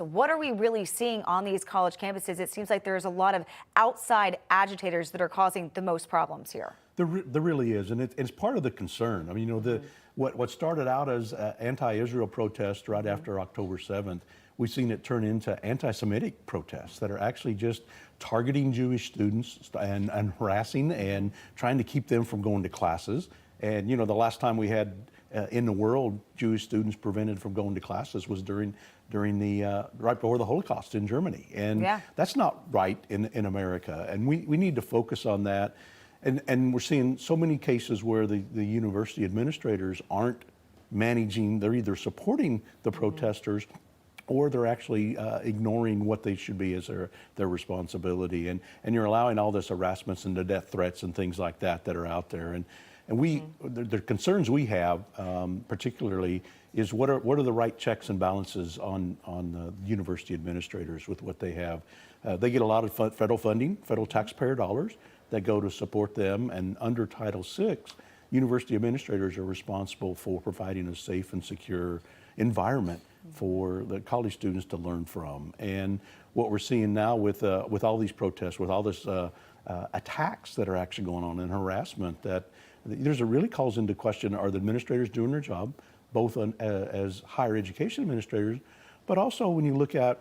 What are we really seeing on these college campuses? It seems like there's a lot of outside agitators that are causing the most problems here. There really is, and it's part of the concern. I mean, what started out as anti-Israel protests right after October 7th, we've seen it turn into anti-Semitic protests that are actually just targeting Jewish students and harassing and trying to keep them from going to classes. And the last time we had in the world Jewish students prevented from going to classes was during the right before the Holocaust in Germany, and that's not right in America. And we need to focus on that. And we're seeing so many cases where the university administrators aren't managing. They're either supporting the protesters or they're actually ignoring what they should be as their responsibility. And you're allowing all this harassments and the death threats and things like that are out there. And the concerns we have, particularly, is what are the right checks and balances on the university administrators with what they have. They get a lot of federal funding, federal taxpayer dollars that go to support them, and under Title VI, university administrators are responsible for providing a safe and secure environment for the college students to learn from. And what we're seeing now with all these protests, with all this attacks that are actually going on and harassment, that there's a really calls into question: are the administrators doing their job, both as higher education administrators, but also when you look at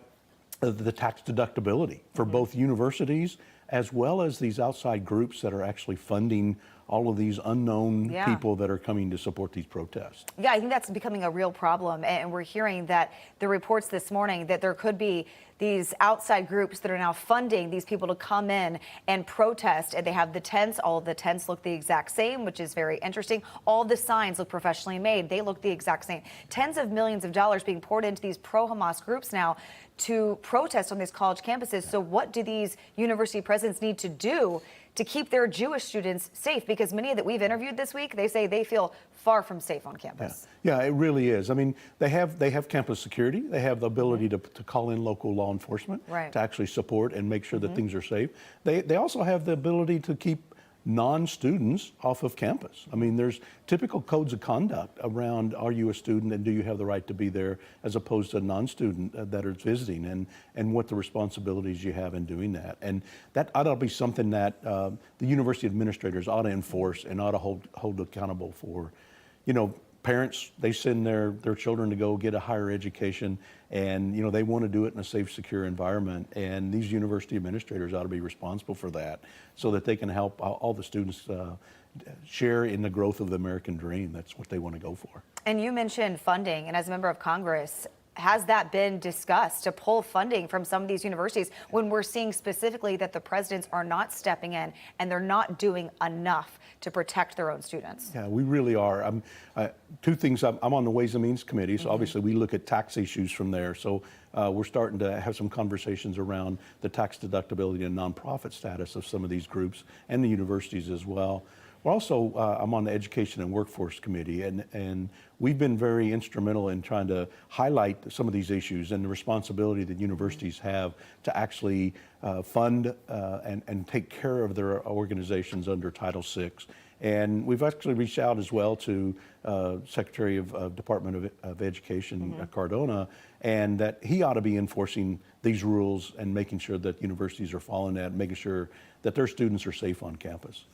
the tax deductibility for both universities as well as these outside groups that are actually funding all of these unknown people that are coming to support these protests. Yeah, I think that's becoming a real problem. And we're hearing that the reports this morning that there could be these outside groups that are now funding these people to come in and protest. And they have the tents. All of the tents look the exact same, which is very interesting. All the signs look professionally made. They look the exact same. Tens of millions of dollars being poured into these pro-Hamas groups now to protest on these college campuses. So what do these university presidents need to do to keep their Jewish students safe? Because many that we've interviewed this week, they say they feel far from safe on campus. Yeah, it really is. I mean, they have campus security. They have the ability to call in local law enforcement to actually support and make sure that things are safe. They also have the ability to keep non-students off of campus. I mean, there's typical codes of conduct around, are you a student and do you have the right to be there, as opposed to a non-student that is visiting, and what the responsibilities you have in doing that. And that ought to be something that the university administrators ought to enforce and ought to hold accountable for. Parents, they send their children to go get a higher education, and they want to do it in a safe, secure environment. And these university administrators ought to be responsible for that, so that they can help all the students share in the growth of the American dream. That's what they want to go for. And you mentioned funding, and as a member of Congress, has that been discussed to pull funding from some of these universities when we're seeing specifically that the presidents are not stepping in and they're not doing enough to protect their own students? Yeah, we really are. Two things. I'm on the Ways and Means Committee, so obviously we look at tax issues from there. So we're starting to have some conversations around the tax deductibility and nonprofit status of some of these groups and the universities as well. We're also, I'm on the Education and Workforce Committee, and we've been very instrumental in trying to highlight some of these issues and the responsibility that universities have to actually fund and take care of their organizations under Title VI. And we've actually reached out as well to Secretary of Department of Education, Cardona, and that he ought to be enforcing these rules and making sure that universities are following that, making sure that their students are safe on campus.